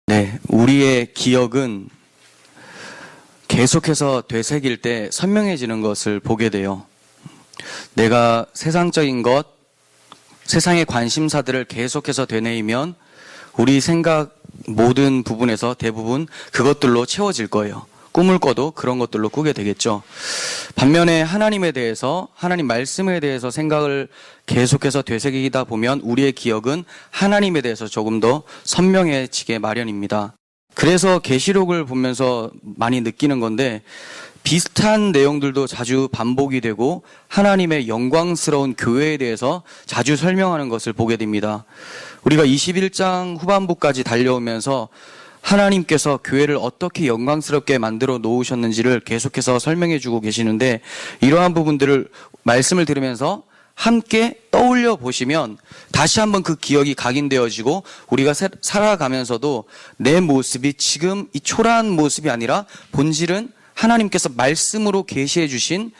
네, 우리의 기억은 계속해서 되새길 때 선명해지는 것을 보게 돼요. 내가 세상적인 것, 세상의 관심사들을 계속해서 되뇌이면 우리 생각 모든 부분에서 대부분 그것들로 채워질 거예요. 꿈을 꿔도 그런 것들로 꾸게 되겠죠. 반면에 하나님에 대해서, 하나님 말씀에 대해서 생각을 계속해서 되새기다 보면 우리의 기억은 하나님에 대해서 조금 더 선명해지게 마련입니다. 그래서 계시록을 보면서 많이 느끼는 건데, 비슷한 내용들도 자주 반복이 되고 하나님의 영광스러운 교회에 대해서 자주 설명하는 것을 보게 됩니다. 우리가 21장 후반부까지 달려오면서 하나님께서 교회를 어떻게 영광스럽게 만들어 놓으셨는지를 계속해서 설명해 주고 계시는데, 이러한 부분들을 말씀을 들으면서 함께 떠올려 보시면 다시 한번 그 기억이 각인되어지고 우리가 살아가면서도 내 모습이 지금 이 초라한 모습이 아니라 본질은 하나님께서 말씀으로 계시해 주신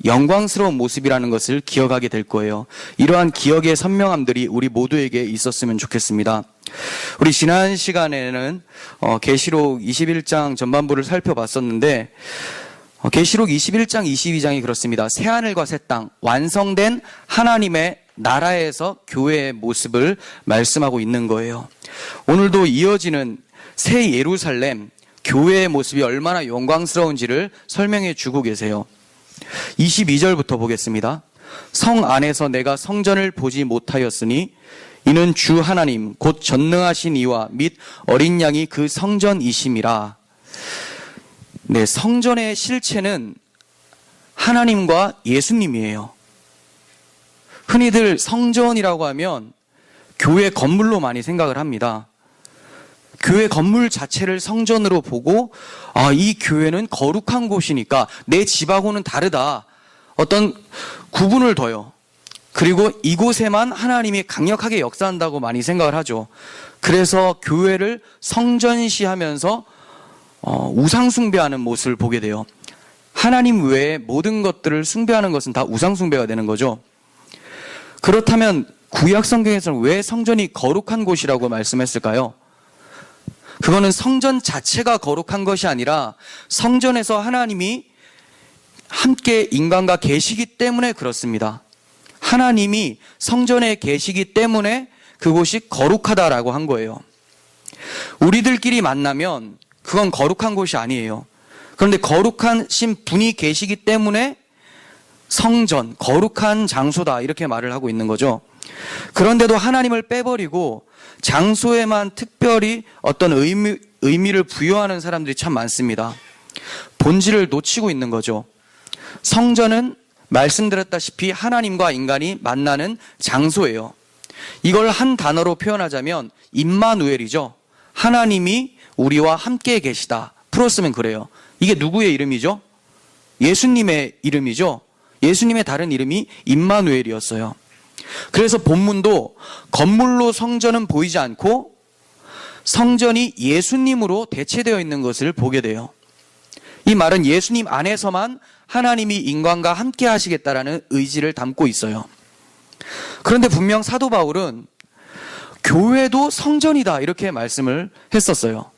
영광스러운 모습이라는 것을 기억하게 될 거예요. 이러한 기억의 선명함들이 우리 모두에게 있었으면 좋겠습니다. 우리 지난 시간에는 계시록 21장 전반부를 살펴봤었는데, 계시록 21장, 22장이 그렇습니다. 새하늘과 새 땅, 완성된 하나님의 나라에서 교회의 모습을 말씀하고 있는 거예요. 오늘도 이어지는 새 예루살렘, 교회의 모습이 얼마나 영광스러운지를 설명해 주고 계세요. 22절부터 보겠습니다. 성 안에서 내가 성전을 보지 못하였으니 이는 주 하나님 곧 전능하신 이와 및 어린 양이 그 성전이심이라. 네, 성전의 실체는 하나님과 예수님이에요. 흔히들 성전이라고 하면 교회 건물로 많이 생각을 합니다. 교회 건물 자체를 성전으로 보고, 이 교회는 거룩한 곳이니까 내 집하고는 다르다, 어떤 구분을 둬요. 그리고 이곳에만 하나님이 강력하게 역사한다고 많이 생각을 하죠. 그래서 교회를 성전시하면서 우상 숭배하는 모습을 보게 돼요. 하나님 외에 모든 것들을 숭배하는 것은 다 우상 숭배가 되는 거죠. 그렇다면 구약 성경에서는 왜 성전이 거룩한 곳이라고 말씀했을까요? 그거는 성전 자체가 거룩한 것이 아니라 성전에서 하나님이 함께 인간과 계시기 때문에 그렇습니다. 하나님이 성전에 계시기 때문에 그곳이 거룩하다라고 한 거예요. 우리들끼리 만나면 그건 거룩한 곳이 아니에요. 그런데 거룩하신 분이 계시기 때문에 성전, 거룩한 장소다, 이렇게 말을 하고 있는 거죠. 그런데도 하나님을 빼버리고 장소에만 특별히 어떤 의미를 부여하는 사람들이 참 많습니다. 본질을 놓치고 있는 거죠. 성전은 말씀드렸다시피 하나님과 인간이 만나는 장소예요. 이걸 한 단어로 표현하자면 임마누엘이죠. 하나님이 우리와 함께 계시다. 풀었으면 그래요. 이게 누구의 이름이죠? 예수님의 이름이죠. 예수님의 다른 이름이 임마누엘이었어요. 그래서 본문도 건물로 성전은 보이지 않고 성전이 예수님으로 대체되어 있는 것을 보게 돼요. 이 말은 예수님 안에서만 하나님이 인간과 함께 하시겠다라는 의지를 담고 있어요. 그런데 분명 사도 바울은 교회도 성전이다, 이렇게 말씀을 했었어요.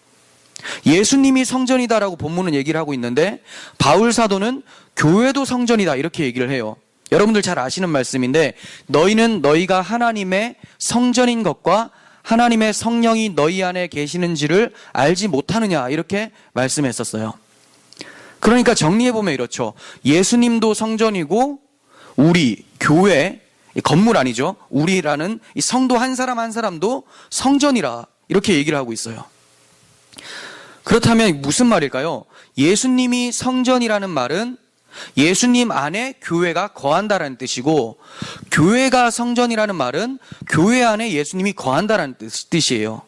예수님이 성전이다라고 본문은 얘기를 하고 있는데 바울 사도는 교회도 성전이다, 이렇게 얘기를 해요. 여러분들 잘 아시는 말씀인데, 너희는 너희가 하나님의 성전인 것과 하나님의 성령이 너희 안에 계시는지를 알지 못하느냐, 이렇게 말씀했었어요. 그러니까 정리해보면 이렇죠. 예수님도 성전이고 우리 교회, 건물 아니죠, 우리라는 이 성도 한 사람 한 사람도 성전이라, 이렇게 얘기를 하고 있어요. 그렇다면 무슨 말일까요? 예수님이 성전이라는 말은 예수님 안에 교회가 거한다라는 뜻이고, 교회가 성전이라는 말은 교회 안에 예수님이 거한다라는 뜻이에요.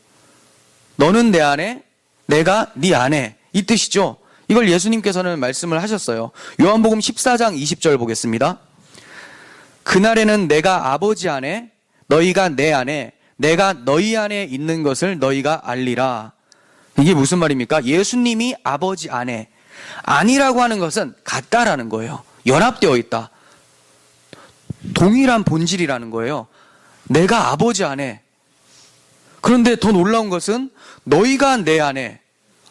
너는 내 안에, 내가 네 안에, 이 뜻이죠. 이걸 예수님께서는 말씀을 하셨어요. 요한복음 14장 20절 보겠습니다. 그날에는 내가 아버지 안에, 너희가 내 안에, 내가 너희 안에 있는 것을 너희가 알리라. 이게 무슨 말입니까? 예수님이 아버지 안에, 아니라고 하는 것은 같다라는 거예요. 연합되어 있다. 동일한 본질이라는 거예요. 내가 아버지 안에, 그런데 더 놀라운 것은 너희가 내 안에,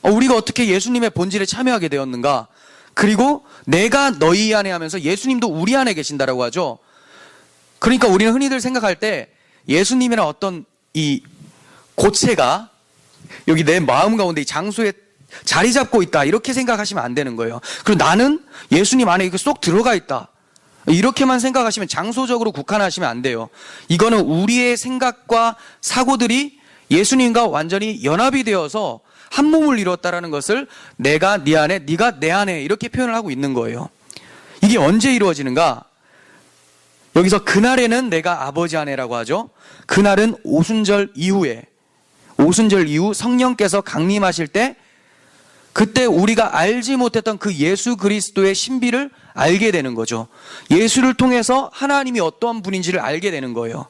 우리가 어떻게 예수님의 본질에 참여하게 되었는가? 그리고 내가 너희 안에 하면서 예수님도 우리 안에 계신다라고 하죠. 그러니까 우리는 흔히들 생각할 때 예수님이나 어떤 이 고체가 여기 내 마음 가운데 이 장소에 자리 잡고 있다, 이렇게 생각하시면 안 되는 거예요. 그리고 나는 예수님 안에 쏙 들어가 있다, 이렇게만 생각하시면, 장소적으로 국한하시면 안 돼요. 이거는 우리의 생각과 사고들이 예수님과 완전히 연합이 되어서 한 몸을 이뤘다라는 것을 내가 네 안에, 네가 내 안에, 이렇게 표현을 하고 있는 거예요. 이게 언제 이루어지는가? 여기서 그날에는 내가 아버지 안에라고 하죠. 그날은 오순절 이후에, 오순절 이후 성령께서 강림하실 때, 그때 우리가 알지 못했던 그 예수 그리스도의 신비를 알게 되는 거죠. 예수를 통해서 하나님이 어떠한 분인지를 알게 되는 거예요.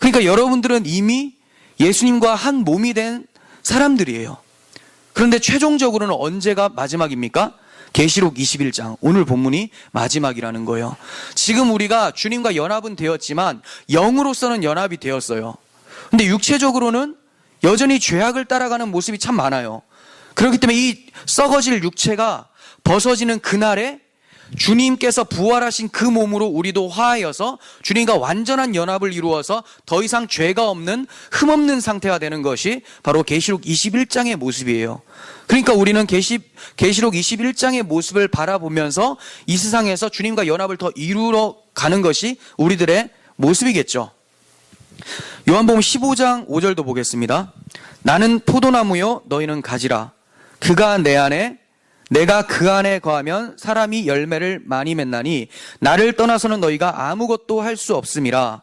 그러니까 여러분들은 이미 예수님과 한 몸이 된 사람들이에요. 그런데 최종적으로는 언제가 마지막입니까? 계시록 21장, 오늘 본문이 마지막이라는 거예요. 지금 우리가 주님과 연합은 되었지만 영으로서는 연합이 되었어요. 근데 육체적으로는 여전히 죄악을 따라가는 모습이 참 많아요. 그렇기 때문에 이 썩어질 육체가 벗어지는 그날에 주님께서 부활하신 그 몸으로 우리도 화하여서 주님과 완전한 연합을 이루어서 더 이상 죄가 없는, 흠없는 상태가 되는 것이 바로 계시록 21장의 모습이에요. 그러니까 우리는 계시록 21장의 모습을 바라보면서 이 세상에서 주님과 연합을 더 이루어 가는 것이 우리들의 모습이겠죠. 요한복음 15장 5절도 보겠습니다. 나는 포도나무요 너희는 가지라. 그가 내 안에, 내가 그 안에 거하면 사람이 열매를 많이 맺나니 나를 떠나서는 너희가 아무것도 할 수 없음이라.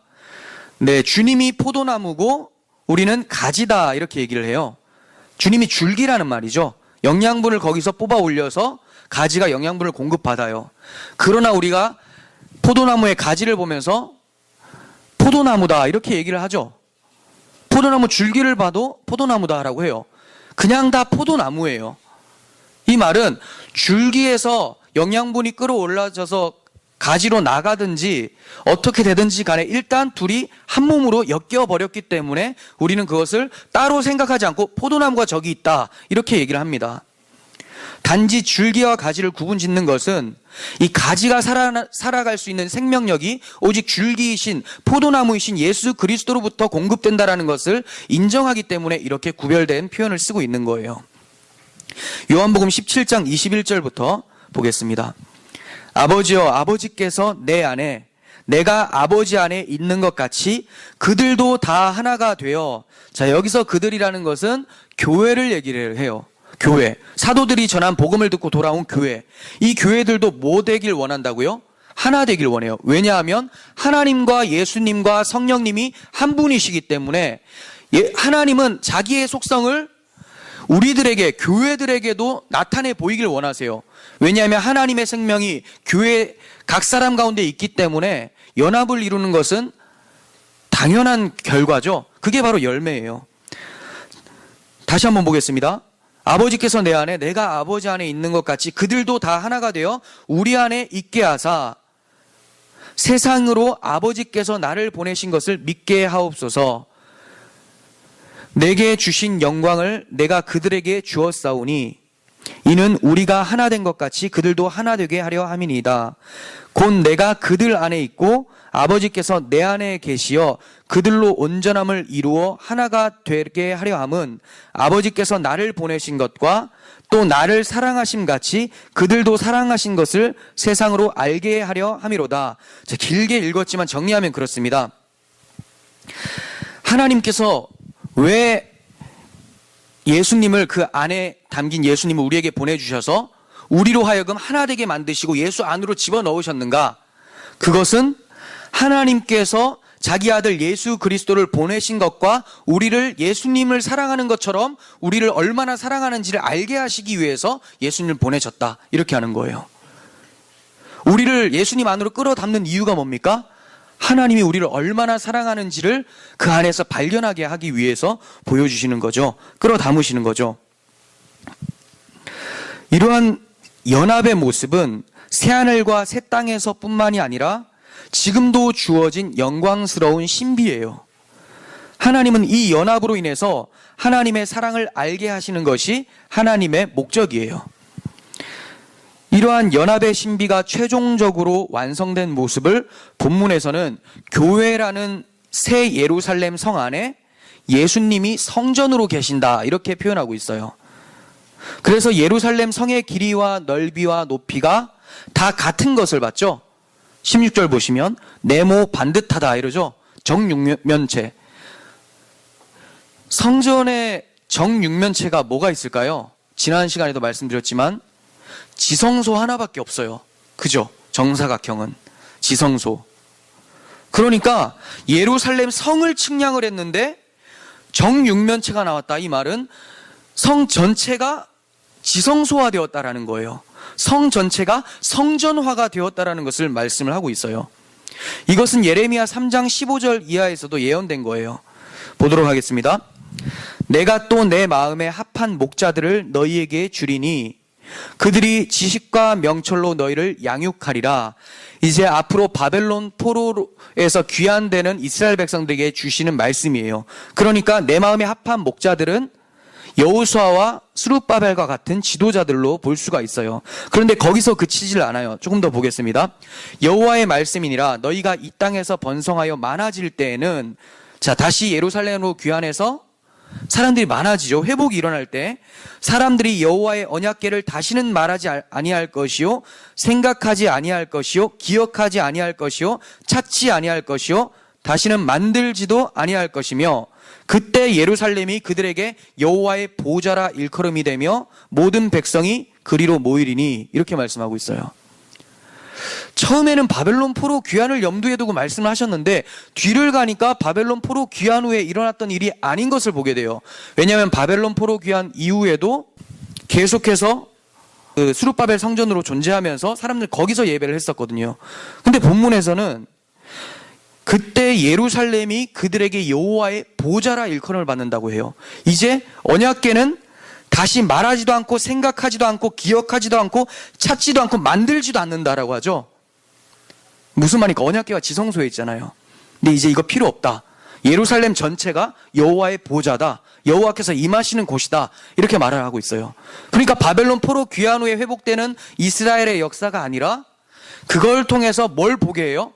네, 주님이 포도나무고 우리는 가지다, 이렇게 얘기를 해요. 주님이 줄기라는 말이죠. 영양분을 거기서 뽑아 올려서 가지가 영양분을 공급받아요. 그러나 우리가 포도나무의 가지를 보면서 포도나무다, 이렇게 얘기를 하죠. 포도나무 줄기를 봐도 포도나무다라고 해요. 그냥 다 포도나무예요. 이 말은 줄기에서 영양분이 끌어올라져서 가지로 나가든지 어떻게 되든지 간에 일단 둘이 한 몸으로 엮여버렸기 때문에 우리는 그것을 따로 생각하지 않고 포도나무가 저기 있다, 이렇게 얘기를 합니다. 단지 줄기와 가지를 구분짓는 것은 이 가지가 살아갈 수 있는 생명력이 오직 줄기이신 포도나무이신 예수 그리스도로부터 공급된다라는 것을 인정하기 때문에 이렇게 구별된 표현을 쓰고 있는 거예요. 요한복음 17장 21절부터 보겠습니다. 아버지여, 아버지께서 내 안에, 내가 아버지 안에 있는 것 같이 그들도 다 하나가 되어. 자, 여기서 그들이라는 것은 교회를 얘기를 해요. 교회, 사도들이 전한 복음을 듣고 돌아온 교회, 이 교회들도 뭐 되길 원한다고요? 하나 되길 원해요. 왜냐하면 하나님과 예수님과 성령님이 한 분이시기 때문에 하나님은 자기의 속성을 우리들에게, 교회들에게도 나타내 보이길 원하세요. 왜냐하면 하나님의 생명이 교회 각 사람 가운데 있기 때문에 연합을 이루는 것은 당연한 결과죠. 그게 바로 열매예요. 다시 한번 보겠습니다. 아버지께서 내 안에, 내가 아버지 안에 있는 것 같이 그들도 다 하나가 되어 우리 안에 있게 하사 세상으로 아버지께서 나를 보내신 것을 믿게 하옵소서. 내게 주신 영광을 내가 그들에게 주었사오니 이는 우리가 하나 된 것 같이 그들도 하나 되게 하려 함이니이다. 곧 내가 그들 안에 있고 아버지께서 내 안에 계시어 그들로 온전함을 이루어 하나가 되게 하려 함은 아버지께서 나를 보내신 것과 또 나를 사랑하심 같이 그들도 사랑하신 것을 세상으로 알게 하려 함이로다. 길게 읽었지만 정리하면 그렇습니다. 하나님께서 왜 예수님을, 그 안에 담긴 예수님을 우리에게 보내주셔서 우리로 하여금 하나 되게 만드시고 예수 안으로 집어넣으셨는가? 그것은 하나님께서 자기 아들 예수 그리스도를 보내신 것과 우리를 예수님을 사랑하는 것처럼 우리를 얼마나 사랑하는지를 알게 하시기 위해서 예수님을 보내셨다, 이렇게 하는 거예요. 우리를 예수님 안으로 끌어담는 이유가 뭡니까? 하나님이 우리를 얼마나 사랑하는지를 그 안에서 발견하게 하기 위해서 보여주시는 거죠. 끌어담으시는 거죠. 이러한 연합의 모습은 새하늘과 새 땅에서 뿐만이 아니라 지금도 주어진 영광스러운 신비예요. 하나님은 이 연합으로 인해서 하나님의 사랑을 알게 하시는 것이 하나님의 목적이에요. 이러한 연합의 신비가 최종적으로 완성된 모습을 본문에서는 교회라는 새 예루살렘 성 안에 예수님이 성전으로 계신다 이렇게 표현하고 있어요. 그래서 예루살렘 성의 길이와 넓이와 높이가 다 같은 것을 봤죠. 16절 보시면 네모 반듯하다 이러죠. 정육면체. 성전의 정육면체가 뭐가 있을까요? 지난 시간에도 말씀드렸지만 지성소 하나밖에 없어요. 그죠? 정사각형은 지성소. 그러니까 예루살렘 성을 측량을 했는데 정육면체가 나왔다. 이 말은 성 전체가 지성소화 되었다라는 거예요. 성 전체가 성전화가 되었다라는 것을 말씀을 하고 있어요. 이것은 예레미야 3장 15절 이하에서도 예언된 거예요. 보도록 하겠습니다. 내가 또 내 마음에 합한 목자들을 너희에게 주리니 그들이 지식과 명철로 너희를 양육하리라. 이제 앞으로 바벨론 포로에서 귀환되는 이스라엘 백성들에게 주시는 말씀이에요. 그러니까 내 마음에 합한 목자들은 여호수아와 스룹바벨과 같은 지도자들로 볼 수가 있어요. 그런데 거기서 그치질 않아요. 조금 더 보겠습니다. 여호와의 말씀이니라 너희가 이 땅에서 번성하여 많아질 때에는, 자, 다시 예루살렘으로 귀환해서 사람들이 많아지죠. 회복이 일어날 때 사람들이 여호와의 언약궤를 다시는 말하지 아니할 것이요, 생각하지 아니할 것이요, 기억하지 아니할 것이요, 찾지 아니할 것이요, 다시는 만들지도 아니할 것이며 그때 예루살렘이 그들에게 여호와의 보좌라 일컬음이 되며 모든 백성이 그리로 모이리니, 이렇게 말씀하고 있어요. 처음에는 바벨론 포로 귀환을 염두에 두고 말씀을 하셨는데 뒤를 가니까 바벨론 포로 귀환 후에 일어났던 일이 아닌 것을 보게 돼요. 왜냐하면 바벨론 포로 귀환 이후에도 계속해서 스룹바벨 성전으로 존재하면서 사람들 거기서 예배를 했었거든요. 근데 본문에서는 그때 예루살렘이 그들에게 여호와의 보좌라 일컬음을 받는다고 해요. 이제 언약궤는 다시 말하지도 않고 생각하지도 않고 기억하지도 않고 찾지도 않고 만들지도 않는다라고 하죠. 무슨 말입니까? 언약궤가 지성소에 있잖아요. 근데 이제 이거 필요 없다. 예루살렘 전체가 여호와의 보좌다. 여호와께서 임하시는 곳이다. 이렇게 말을 하고 있어요. 그러니까 바벨론 포로 귀환 후에 회복되는 이스라엘의 역사가 아니라 그걸 통해서 뭘 보게 해요?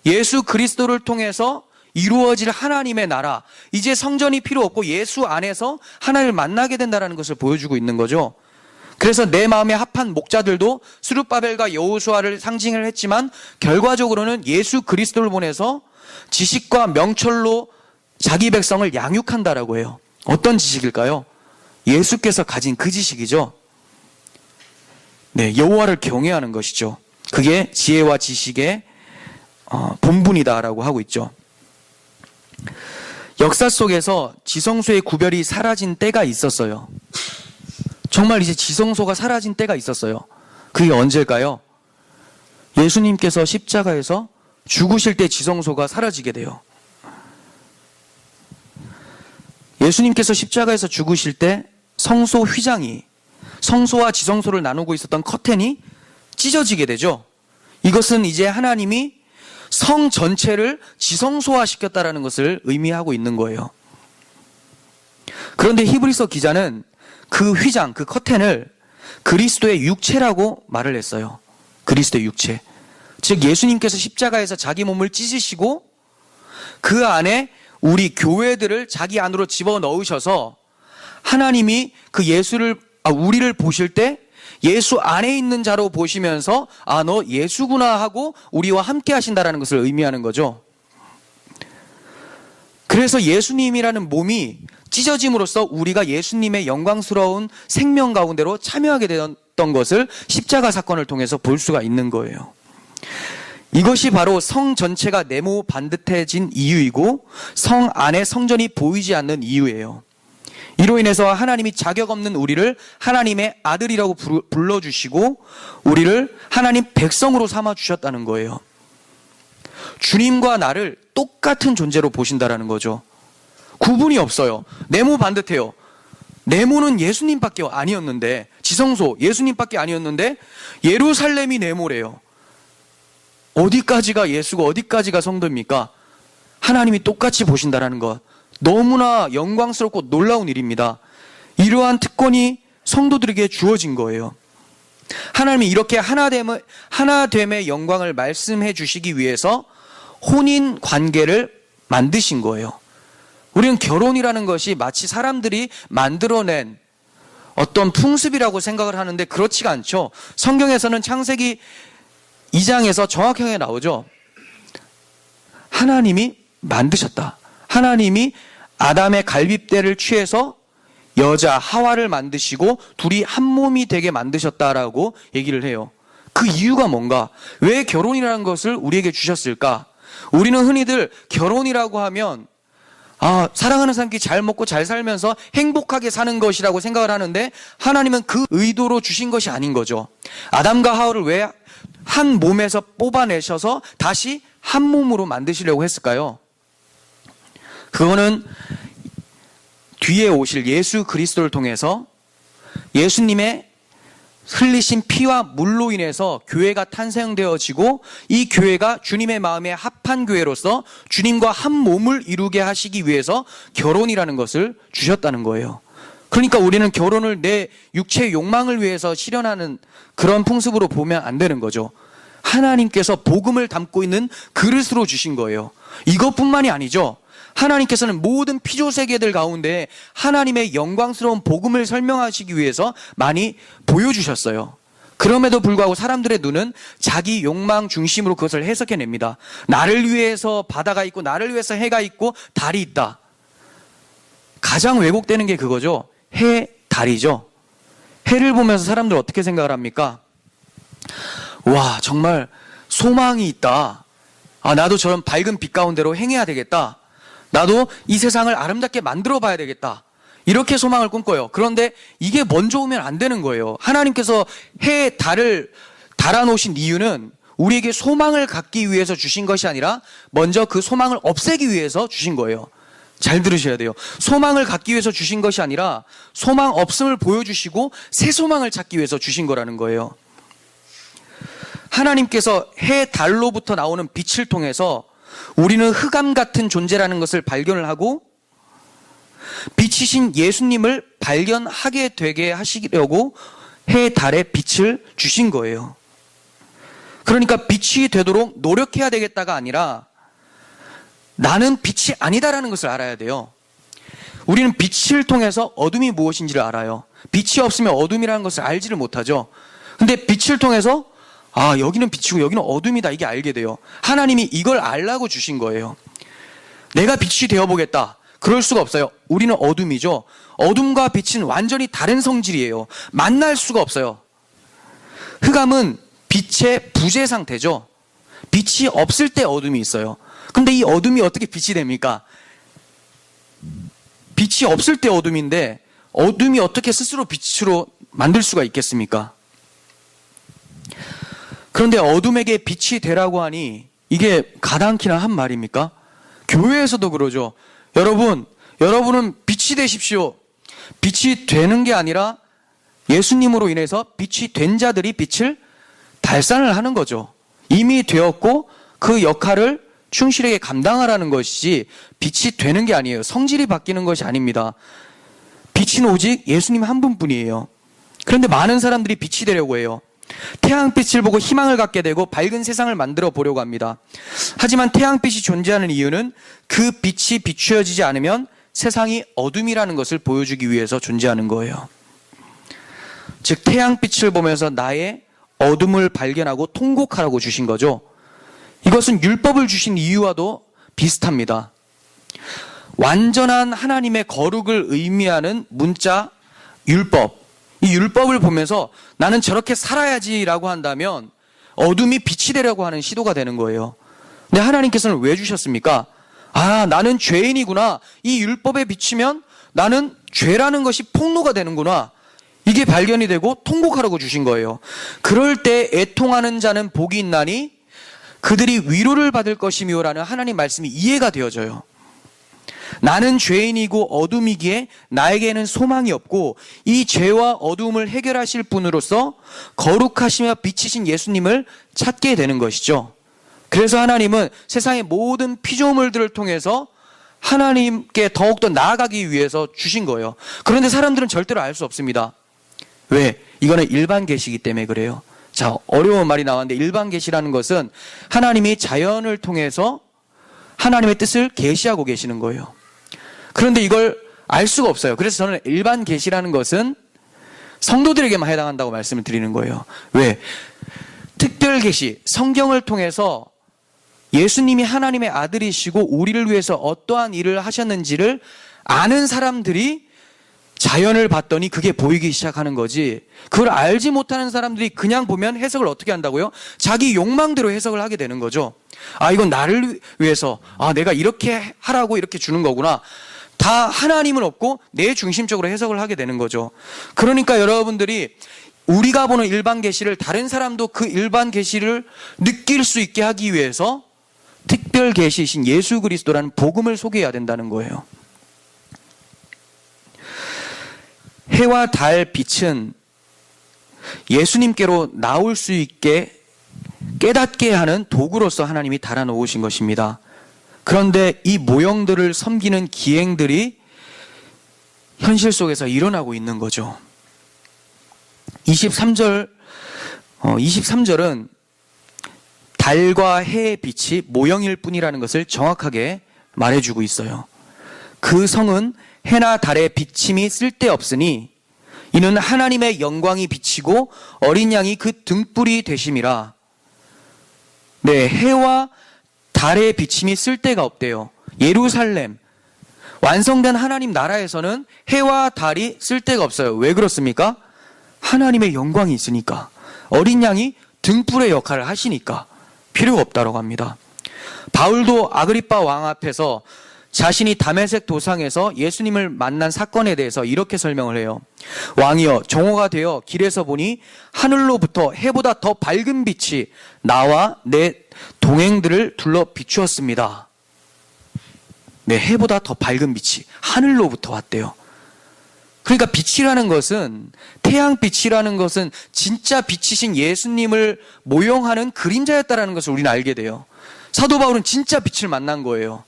예수 그리스도를 통해서 이루어질 하나님의 나라, 이제 성전이 필요 없고 예수 안에서 하나님을 만나게 된다는 것을 보여주고 있는 거죠. 그래서 내 마음에 합한 목자들도 스룹바벨과 여호수아를 상징을 했지만 결과적으로는 예수 그리스도를 보내서 지식과 명철로 자기 백성을 양육한다라고 해요. 어떤 지식일까요? 예수께서 가진 그 지식이죠. 네, 여호와를 경외하는 것이죠. 그게 지혜와 지식의 본분이다라고 하고 있죠. 역사 속에서 지성소의 구별이 사라진 때가 있었어요. 정말 이제 지성소가 사라진 때가 있었어요. 그게 언제일까요? 예수님께서 십자가에서 죽으실 때 지성소가 사라지게 돼요. 예수님께서 십자가에서 죽으실 때 성소 휘장이, 성소와 지성소를 나누고 있었던 커튼이 찢어지게 되죠. 이것은 이제 하나님이 성 전체를 지성소화 시켰다라는 것을 의미하고 있는 거예요. 그런데 히브리서 기자는 그 휘장, 그 커튼을 그리스도의 육체라고 말을 했어요. 그리스도의 육체. 즉 예수님께서 십자가에서 자기 몸을 찢으시고 그 안에 우리 교회들을 자기 안으로 집어넣으셔서 하나님이 그 우리를 보실 때 예수 안에 있는 자로 보시면서 아, 너 예수구나 하고 우리와 함께 하신다라는 것을 의미하는 거죠. 그래서 예수님이라는 몸이 찢어짐으로써 우리가 예수님의 영광스러운 생명 가운데로 참여하게 되었던 것을 십자가 사건을 통해서 볼 수가 있는 거예요. 이것이 바로 성 전체가 네모 반듯해진 이유이고 성 안에 성전이 보이지 않는 이유예요. 이로 인해서 하나님이 자격 없는 우리를 하나님의 아들이라고 불러주시고 우리를 하나님 백성으로 삼아주셨다는 거예요. 주님과 나를 똑같은 존재로 보신다라는 거죠. 구분이 없어요. 네모 반듯해요. 네모는 예수님밖에 아니었는데, 지성소 예수님밖에 아니었는데 예루살렘이 네모래요. 어디까지가 예수고 어디까지가 성도입니까? 하나님이 똑같이 보신다라는 것, 너무나 영광스럽고 놀라운 일입니다. 이러한 특권이 성도들에게 주어진 거예요. 하나님이 이렇게 하나됨의 영광을 말씀해 주시기 위해서 혼인 관계를 만드신 거예요. 우리는 결혼이라는 것이 마치 사람들이 만들어낸 어떤 풍습이라고 생각을 하는데 그렇지가 않죠. 성경에서는 창세기 2장에서 정확하게 나오죠. 하나님이 만드셨다. 하나님이 아담의 갈빗대를 취해서 여자 하와를 만드시고 둘이 한 몸이 되게 만드셨다라고 얘기를 해요. 그 이유가 뭔가? 왜 결혼이라는 것을 우리에게 주셨을까? 우리는 흔히들 결혼이라고 하면 사랑하는 사람끼리 잘 먹고 잘 살면서 행복하게 사는 것이라고 생각을 하는데 하나님은 그 의도로 주신 것이 아닌 거죠. 아담과 하와를 왜 한 몸에서 뽑아내셔서 다시 한 몸으로 만드시려고 했을까요? 그거는 뒤에 오실 예수 그리스도를 통해서 예수님의 흘리신 피와 물로 인해서 교회가 탄생되어지고 이 교회가 주님의 마음에 합한 교회로서 주님과 한 몸을 이루게 하시기 위해서 결혼이라는 것을 주셨다는 거예요. 그러니까 우리는 결혼을 내 육체의 욕망을 위해서 실현하는 그런 풍습으로 보면 안 되는 거죠. 하나님께서 복음을 담고 있는 그릇으로 주신 거예요. 이것뿐만이 아니죠. 하나님께서는 모든 피조세계들 가운데 하나님의 영광스러운 복음을 설명하시기 위해서 많이 보여주셨어요. 그럼에도 불구하고 사람들의 눈은 자기 욕망 중심으로 그것을 해석해냅니다. 나를 위해서 바다가 있고 나를 위해서 해가 있고 달이 있다. 가장 왜곡되는 게 그거죠. 해, 달이죠. 해를 보면서 사람들 어떻게 생각을 합니까? 와, 정말 소망이 있다. 나도 저런 밝은 빛 가운데로 행해야 되겠다. 나도 이 세상을 아름답게 만들어 봐야 되겠다. 이렇게 소망을 꿈꿔요. 그런데 이게 먼저 오면 안 되는 거예요. 하나님께서 해, 달을 달아놓으신 이유는 우리에게 소망을 갖기 위해서 주신 것이 아니라 먼저 그 소망을 없애기 위해서 주신 거예요. 잘 들으셔야 돼요. 소망을 갖기 위해서 주신 것이 아니라 소망 없음을 보여주시고 새 소망을 찾기 위해서 주신 거라는 거예요. 하나님께서 해, 달로부터 나오는 빛을 통해서 우리는 흑암 같은 존재라는 것을 발견을 하고 빛이신 예수님을 발견하게 되게 하시려고 해, 달에 빛을 주신 거예요. 그러니까 빛이 되도록 노력해야 되겠다가 아니라 나는 빛이 아니다라는 것을 알아야 돼요. 우리는 빛을 통해서 어둠이 무엇인지를 알아요. 빛이 없으면 어둠이라는 것을 알지를 못하죠. 근데 빛을 통해서 여기는 빛이고 여기는 어둠이다, 이게 알게 돼요. 하나님이 이걸 알라고 주신 거예요. 내가 빛이 되어보겠다. 그럴 수가 없어요. 우리는 어둠이죠. 어둠과 빛은 완전히 다른 성질이에요. 만날 수가 없어요. 흑암은 빛의 부재 상태죠. 빛이 없을 때 어둠이 있어요. 근데 이 어둠이 어떻게 빛이 됩니까? 빛이 없을 때 어둠인데 어둠이 어떻게 스스로 빛으로 만들 수가 있겠습니까? 그런데 어둠에게 빛이 되라고 하니 이게 가당키나 한 말입니까? 교회에서도 그러죠. 여러분은 빛이 되십시오. 빛이 되는 게 아니라 예수님으로 인해서 빛이 된 자들이 빛을 발산을 하는 거죠. 이미 되었고 그 역할을 충실하게 감당하라는 것이지 빛이 되는 게 아니에요. 성질이 바뀌는 것이 아닙니다. 빛은 오직 예수님 한 분뿐이에요. 그런데 많은 사람들이 빛이 되려고 해요. 태양빛을 보고 희망을 갖게 되고 밝은 세상을 만들어 보려고 합니다. 하지만 태양빛이 존재하는 이유는 그 빛이 비추어지지 않으면 세상이 어둠이라는 것을 보여주기 위해서 존재하는 거예요. 즉 태양빛을 보면서 나의 어둠을 발견하고 통곡하라고 주신 거죠. 이것은 율법을 주신 이유와도 비슷합니다. 완전한 하나님의 거룩을 의미하는 문자 율법, 이 율법을 보면서 나는 저렇게 살아야지라고 한다면 어둠이 빛이 되려고 하는 시도가 되는 거예요. 근데 하나님께서는 왜 주셨습니까? 나는 죄인이구나. 이 율법에 비치면 나는 죄라는 것이 폭로가 되는구나. 이게 발견이 되고 통곡하라고 주신 거예요. 그럴 때 애통하는 자는 복이 있나니 그들이 위로를 받을 것이며라는 하나님 말씀이 이해가 되어져요. 나는 죄인이고 어둠이기에 나에게는 소망이 없고 이 죄와 어둠을 해결하실 분으로서 거룩하시며 빛이신 예수님을 찾게 되는 것이죠. 그래서 하나님은 세상의 모든 피조물들을 통해서 하나님께 더욱더 나아가기 위해서 주신 거예요. 그런데 사람들은 절대로 알 수 없습니다. 왜? 이거는 일반 계시이기 때문에 그래요. 자, 어려운 말이 나왔는데 일반 계시라는 것은 하나님이 자연을 통해서 하나님의 뜻을 계시하고 계시는 거예요. 그런데 이걸 알 수가 없어요. 그래서 저는 일반 계시라는 것은 성도들에게만 해당한다고 말씀을 드리는 거예요. 왜? 특별 계시, 성경을 통해서 예수님이 하나님의 아들이시고 우리를 위해서 어떠한 일을 하셨는지를 아는 사람들이 자연을 봤더니 그게 보이기 시작하는 거지, 그걸 알지 못하는 사람들이 그냥 보면 해석을 어떻게 한다고요? 자기 욕망대로 해석을 하게 되는 거죠. 아, 이건 나를 위해서, 내가 이렇게 하라고 이렇게 주는 거구나. 다 하나님은 없고 내 중심적으로 해석을 하게 되는 거죠. 그러니까 여러분들이 우리가 보는 일반 계시를 다른 사람도 그 일반 계시를 느낄 수 있게 하기 위해서 특별 계시이신 예수 그리스도라는 복음을 소개해야 된다는 거예요. 해와 달 빛은 예수님께로 나올 수 있게 깨닫게 하는 도구로서 하나님이 달아놓으신 것입니다. 그런데 이 모형들을 섬기는 기행들이 현실 속에서 일어나고 있는 거죠. 23절은 달과 해의 빛이 모형일 뿐이라는 것을 정확하게 말해주고 있어요. 그 성은 해나 달의 비침이 쓸데없으니 이는 하나님의 영광이 비치고 어린 양이 그 등불이 되심이라. 네, 해와 달의 비침이 쓸데가 없대요. 예루살렘, 완성된 하나님 나라에서는 해와 달이 쓸데가 없어요. 왜 그렇습니까? 하나님의 영광이 있으니까. 어린 양이 등불의 역할을 하시니까 필요가 없다고 합니다. 바울도 아그리빠 왕 앞에서 자신이 다메섹 도상에서 예수님을 만난 사건에 대해서 이렇게 설명을 해요. 왕이여, 정오가 되어 길에서 보니 하늘로부터 해보다 더 밝은 빛이 나와 내 동행들을 둘러 비추었습니다. 네, 해보다 더 밝은 빛이 하늘로부터 왔대요. 그러니까 빛이라는 것은, 태양빛이라는 것은 진짜 빛이신 예수님을 모형하는 그림자였다라는 것을 우리는 알게 돼요. 사도 바울은 진짜 빛을 만난 거예요.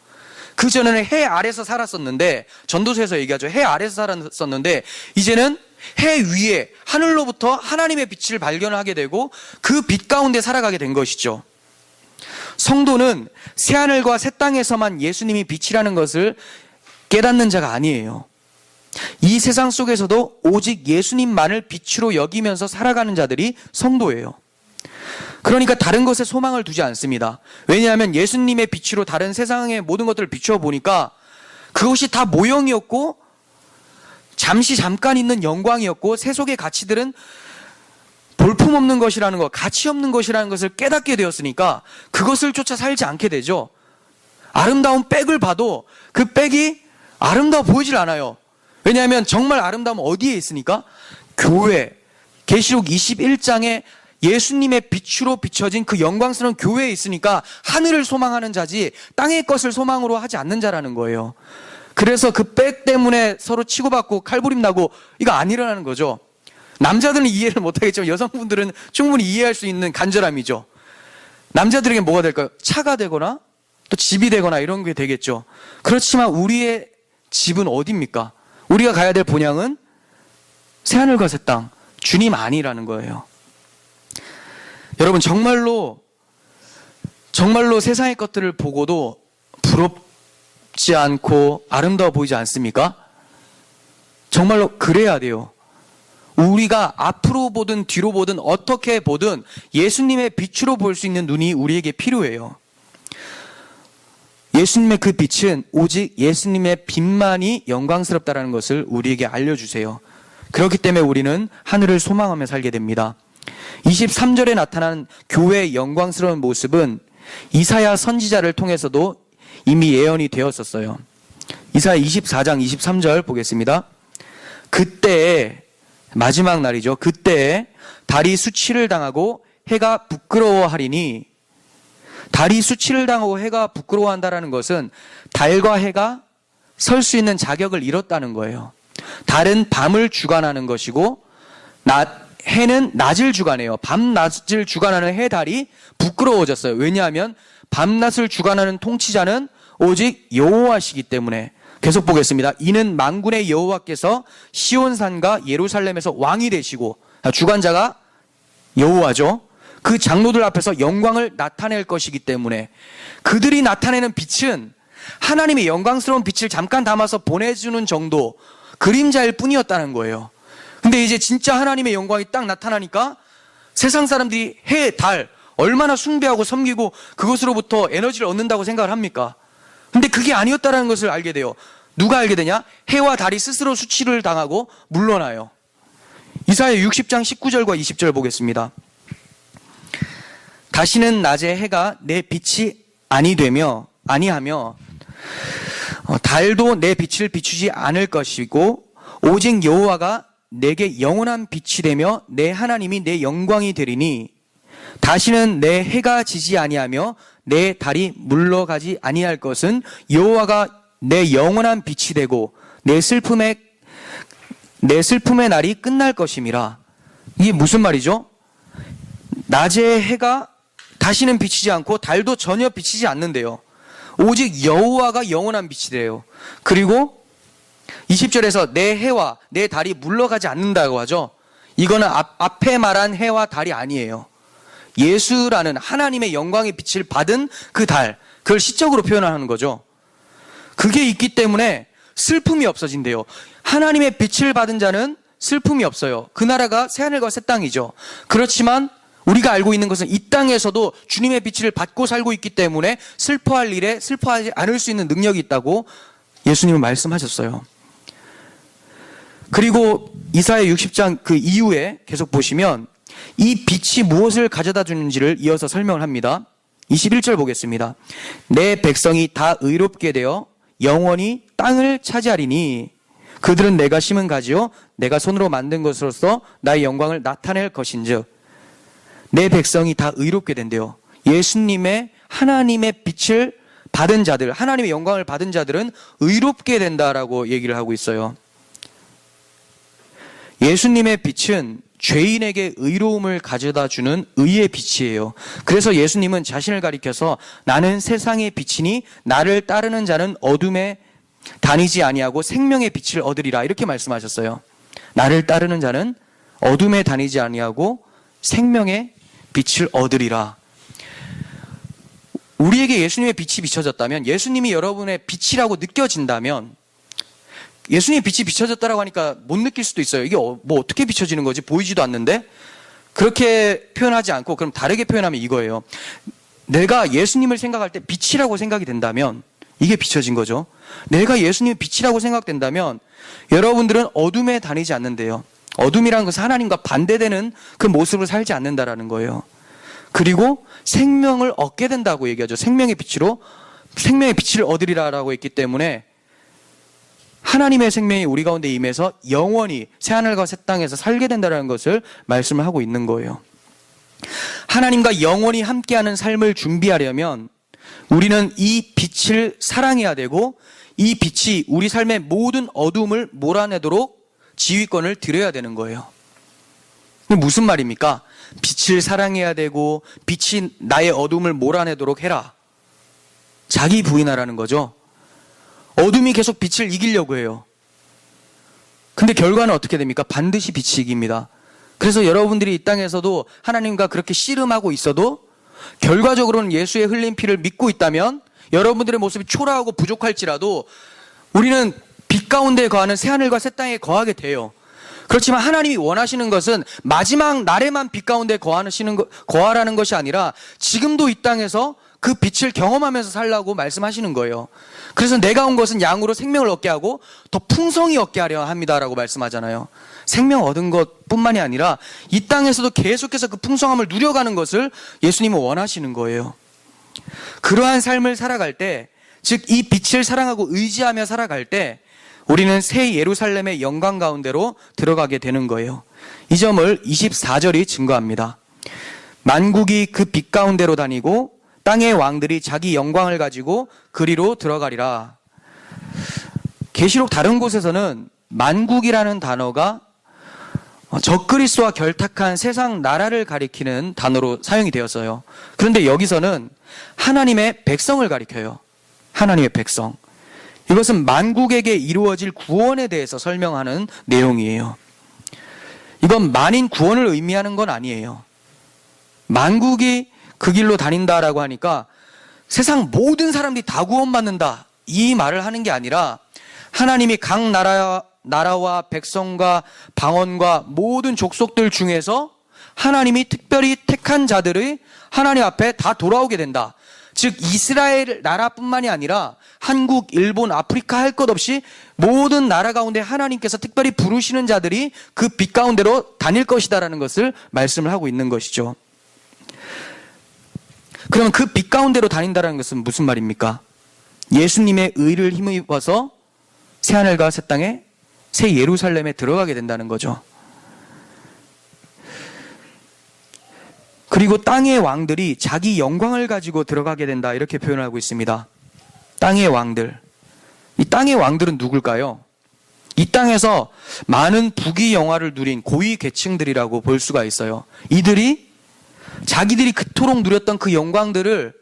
그전에는 해 아래서 살았었는데, 전도서에서 얘기하죠. 해 아래서 살았었는데 이제는 해 위에 하늘로부터 하나님의 빛을 발견하게 되고 그 빛 가운데 살아가게 된 것이죠. 성도는 새하늘과 새 땅에서만 예수님이 빛이라는 것을 깨닫는 자가 아니에요. 이 세상 속에서도 오직 예수님만을 빛으로 여기면서 살아가는 자들이 성도예요. 그러니까 다른 것에 소망을 두지 않습니다. 왜냐하면 예수님의 빛으로 다른 세상의 모든 것들을 비추어 보니까 그것이 다 모형이었고 잠깐 있는 영광이었고 세속의 가치들은 볼품없는 것이라는 것, 가치 없는 것이라는 것을 깨닫게 되었으니까 그것을 쫓아 살지 않게 되죠. 아름다운 백을 봐도 그 백이 아름다워 보이질 않아요. 왜냐하면 정말 아름다움은 어디에 있으니까? 교회, 계시록 21장에 예수님의 빛으로 비춰진 그 영광스러운 교회에 있으니까 하늘을 소망하는 자지 땅의 것을 소망으로 하지 않는 자라는 거예요. 그래서 그 백 때문에 서로 치고받고 칼부림 나고 이거 안 일어나는 거죠. 남자들은 이해를 못하겠지만 여성분들은 충분히 이해할 수 있는 간절함이죠. 남자들에게 뭐가 될까요? 차가 되거나 또 집이 되거나 이런 게 되겠죠. 그렇지만 우리의 집은 어디입니까? 우리가 가야 될 본향은 새하늘과 새 땅, 주님 아니라는 거예요. 여러분, 정말로 세상의 것들을 보고도 부럽지 않고 아름다워 보이지 않습니까? 정말로 그래야 돼요. 우리가 앞으로 보든 뒤로 보든 어떻게 보든 예수님의 빛으로 볼 수 있는 눈이 우리에게 필요해요. 예수님의 그 빛은 오직 예수님의 빛만이 영광스럽다는 것을 우리에게 알려주세요. 그렇기 때문에 우리는 하늘을 소망하며 살게 됩니다. 23절에 나타난 교회의 영광스러운 모습은 이사야 선지자를 통해서도 이미 예언이 되었었어요. 이사야 24장 23절 보겠습니다. 그때에, 마지막 날이죠. 그때에 달이 수치를 당하고 해가 부끄러워하리니, 달이 수치를 당하고 해가 부끄러워한다는 것은 달과 해가 설 수 있는 자격을 잃었다는 거예요. 달은 밤을 주관하는 것이고 해는 낮을 주관해요. 밤낮을 주관하는 해, 달이 부끄러워졌어요. 왜냐하면 밤낮을 주관하는 통치자는 오직 여호와시기 때문에. 계속 보겠습니다. 이는 만군의 여호와께서 시온산과 예루살렘에서 왕이 되시고, 주관자가 여호와죠. 그 장로들 앞에서 영광을 나타낼 것이기 때문에. 그들이 나타내는 빛은 하나님의 영광스러운 빛을 잠깐 담아서 보내주는 정도, 그림자일 뿐이었다는 거예요. 근데 이제 진짜 하나님의 영광이 딱 나타나니까 세상 사람들이 해, 달 얼마나 숭배하고 섬기고 그것으로부터 에너지를 얻는다고 생각을 합니까? 근데 그게 아니었다는 것을 알게 돼요. 누가 알게 되냐? 해와 달이 스스로 수치를 당하고 물러나요. 이사야 60장 19절과 20절 보겠습니다. 다시는 낮에 해가 내 빛이 아니하며 달도 내 빛을 비추지 않을 것이고, 오직 여호와가 내게 영원한 빛이 되며 내 하나님이 내 영광이 되리니, 다시는 내 해가 지지 아니하며 내 달이 물러가지 아니할 것은 여호와가 내 영원한 빛이 되고 내 슬픔의 날이 끝날 것임이라. 이게 무슨 말이죠? 낮에 해가 다시는 비치지 않고 달도 전혀 비치지 않는데요. 오직 여호와가 영원한 빛이 돼요. 그리고 20절에서 내 해와 내 달이 물러가지 않는다고 하죠. 이거는 앞에 말한 해와 달이 아니에요. 예수라는 하나님의 영광의 빛을 받은 그 달, 그걸 시적으로 표현하는 거죠. 그게 있기 때문에 슬픔이 없어진대요. 하나님의 빛을 받은 자는 슬픔이 없어요. 그 나라가 새하늘과 새 땅이죠. 그렇지만 우리가 알고 있는 것은 이 땅에서도 주님의 빛을 받고 살고 있기 때문에 슬퍼할 일에 슬퍼하지 않을 수 있는 능력이 있다고 예수님은 말씀하셨어요. 그리고 이사야 60장 그 이후에 계속 보시면 이 빛이 무엇을 가져다 주는지를 이어서 설명을 합니다. 21절 보겠습니다. 내 백성이 다 의롭게 되어 영원히 땅을 차지하리니 그들은 내가 심은 가지요 내가 손으로 만든 것으로서 나의 영광을 나타낼 것인즉. 내 백성이 다 의롭게 된대요. 예수님의 하나님의 빛을 받은 자들, 하나님의 영광을 받은 자들은 의롭게 된다라고 얘기를 하고 있어요. 예수님의 빛은 죄인에게 의로움을 가져다 주는 의의 빛이에요. 그래서 예수님은 자신을 가리켜서 나는 세상의 빛이니 나를 따르는 자는 어둠에 다니지 아니하고 생명의 빛을 얻으리라, 이렇게 말씀하셨어요. 나를 따르는 자는 어둠에 다니지 아니하고 생명의 빛을 얻으리라. 우리에게 예수님의 빛이 비춰졌다면, 예수님이 여러분의 빛이라고 느껴진다면, 예수님의 빛이 비춰졌다라고 하니까 못 느낄 수도 있어요. 이게 뭐 어떻게 비춰지는 거지? 보이지도 않는데? 그렇게 표현하지 않고 그럼 다르게 표현하면 이거예요. 내가 예수님을 생각할 때 빛이라고 생각이 된다면 이게 비춰진 거죠. 내가 예수님의 빛이라고 생각된다면 여러분들은 어둠에 다니지 않는데요. 어둠이라는 것은 하나님과 반대되는 그 모습을 살지 않는다라는 거예요. 그리고 생명을 얻게 된다고 얘기하죠. 생명의 빛을 얻으리라라고 했기 때문에 하나님의 생명이 우리 가운데 임해서 영원히 새하늘과 새 땅에서 살게 된다는 것을 말씀을 하고 있는 거예요. 하나님과 영원히 함께하는 삶을 준비하려면 우리는 이 빛을 사랑해야 되고, 이 빛이 우리 삶의 모든 어둠을 몰아내도록 지휘권을 드려야 되는 거예요. 무슨 말입니까? 빛을 사랑해야 되고 빛이 나의 어둠을 몰아내도록 해라. 자기 부인하라는 거죠. 어둠이 계속 빛을 이기려고 해요. 근데 결과는 어떻게 됩니까? 반드시 빛이 이깁니다. 그래서 여러분들이 이 땅에서도 하나님과 그렇게 씨름하고 있어도 결과적으로는 예수의 흘린 피를 믿고 있다면 여러분들의 모습이 초라하고 부족할지라도 우리는 빛 가운데 거하는 새하늘과 새 땅에 거하게 돼요. 그렇지만 하나님이 원하시는 것은 마지막 날에만 빛 가운데 거하라는 것이 아니라 지금도 이 땅에서 그 빛을 경험하면서 살라고 말씀하시는 거예요. 그래서 내가 온 것은 양으로 생명을 얻게 하고 더 풍성히 얻게 하려 합니다라고 말씀하잖아요. 생명 얻은 것뿐만이 아니라 이 땅에서도 계속해서 그 풍성함을 누려가는 것을 예수님은 원하시는 거예요. 그러한 삶을 살아갈 때, 즉 이 빛을 사랑하고 의지하며 살아갈 때 우리는 새 예루살렘의 영광 가운데로 들어가게 되는 거예요. 이 점을 24절이 증거합니다. 만국이 그 빛 가운데로 다니고 땅의 왕들이 자기 영광을 가지고 그리로 들어가리라. 계시록 다른 곳에서는 만국이라는 단어가 적그리스도와 결탁한 세상 나라를 가리키는 단어로 사용이 되었어요. 그런데 여기서는 하나님의 백성을 가리켜요. 하나님의 백성. 이것은 만국에게 이루어질 구원에 대해서 설명하는 내용이에요. 이건 만인 구원을 의미하는 건 아니에요. 만국이 그 길로 다닌다라고 하니까 세상 모든 사람들이 다 구원받는다, 이 말을 하는 게 아니라 하나님이 각 나라와 백성과 방언과 모든 족속들 중에서 하나님이 특별히 택한 자들이 하나님 앞에 다 돌아오게 된다. 즉 이스라엘 나라뿐만이 아니라 한국, 일본, 아프리카 할 것 없이 모든 나라 가운데 하나님께서 특별히 부르시는 자들이 그 빛 가운데로 다닐 것이다라는 것을 말씀을 하고 있는 것이죠. 그러면 그 빛 가운데로 다닌다는 것은 무슨 말입니까? 예수님의 의를 힘입어서 새하늘과 새 땅에 새 예루살렘에 들어가게 된다는 거죠. 그리고 땅의 왕들이 자기 영광을 가지고 들어가게 된다, 이렇게 표현하고 있습니다. 땅의 왕들. 이 땅의 왕들은 누굴까요? 이 땅에서 많은 부귀 영화를 누린 고위 계층들이라고 볼 수가 있어요. 이들이 자기들이 그토록 누렸던 그 영광들을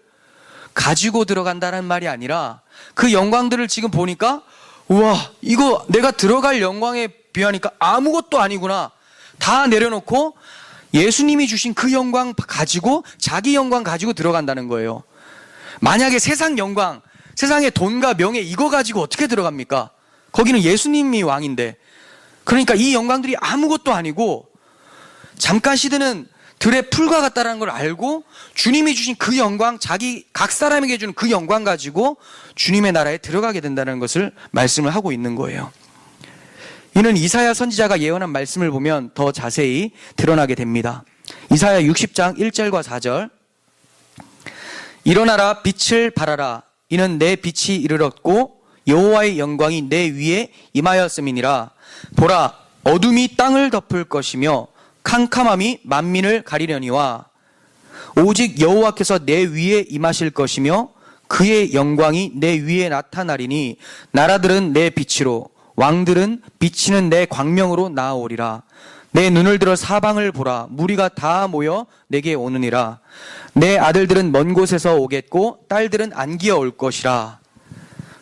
가지고 들어간다는 말이 아니라 그 영광들을 지금 보니까 우와, 이거 내가 들어갈 영광에 비하니까 아무것도 아니구나, 다 내려놓고 예수님이 주신 그 영광 가지고 자기 영광 가지고 들어간다는 거예요. 만약에 세상 영광, 세상의 돈과 명예 이거 가지고 어떻게 들어갑니까? 거기는 예수님이 왕인데. 그러니까 이 영광들이 아무것도 아니고 잠깐 시드는 들의 풀과 같다라는 걸 알고 주님이 주신 그 영광, 자기 각 사람에게 주는 그 영광 가지고 주님의 나라에 들어가게 된다는 것을 말씀을 하고 있는 거예요. 이는 이사야 선지자가 예언한 말씀을 보면 더 자세히 드러나게 됩니다. 이사야 60장 1절과 4절. 일어나라, 빛을 발하라. 이는 내 빛이 이르렀고 여호와의 영광이 내 위에 임하였음이니라. 보라, 어둠이 땅을 덮을 것이며 캄캄함이 만민을 가리려니와 오직 여호와께서 내 위에 임하실 것이며 그의 영광이 내 위에 나타나리니 나라들은 내 빛으로 왕들은 비치는 내 광명으로 나아오리라. 내 눈을 들어 사방을 보라. 무리가 다 모여 내게 오느니라. 내 아들들은 먼 곳에서 오겠고 딸들은 안기어 올 것이라.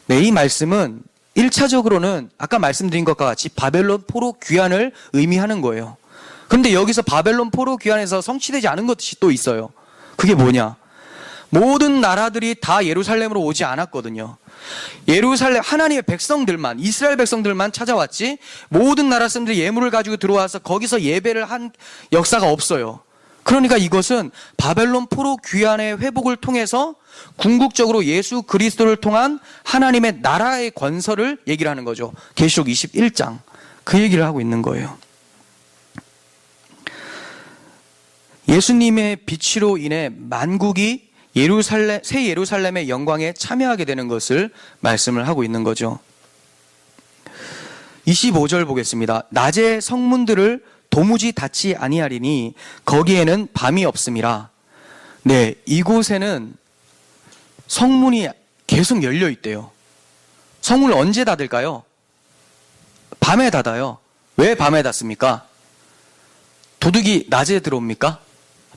네, 이 말씀은 1차적으로는 아까 말씀드린 것과 같이 바벨론 포로 귀환을 의미하는 거예요. 그런데 여기서 바벨론 포로 귀환에서 성취되지 않은 것이 또 있어요. 그게 뭐냐? 모든 나라들이 다 예루살렘으로 오지 않았거든요. 예루살렘 하나님의 백성들만, 이스라엘 백성들만 찾아왔지 모든 나라 사람들이 예물을 가지고 들어와서 거기서 예배를 한 역사가 없어요. 그러니까 이것은 바벨론 포로 귀환의 회복을 통해서 궁극적으로 예수 그리스도를 통한 하나님의 나라의 건설을 얘기를 하는 거죠. 계시록 21장 그 얘기를 하고 있는 거예요. 예수님의 빛으로 인해 만국이 새 예루살렘의 영광에 참여하게 되는 것을 말씀을 하고 있는 거죠. 25절 보겠습니다. 낮에 성문들을 도무지 닫지 아니하리니 거기에는 밤이 없음이라. 네, 이곳에는 성문이 계속 열려 있대요. 성문을 언제 닫을까요? 밤에 닫아요. 왜 밤에 닫습니까? 도둑이 낮에 들어옵니까?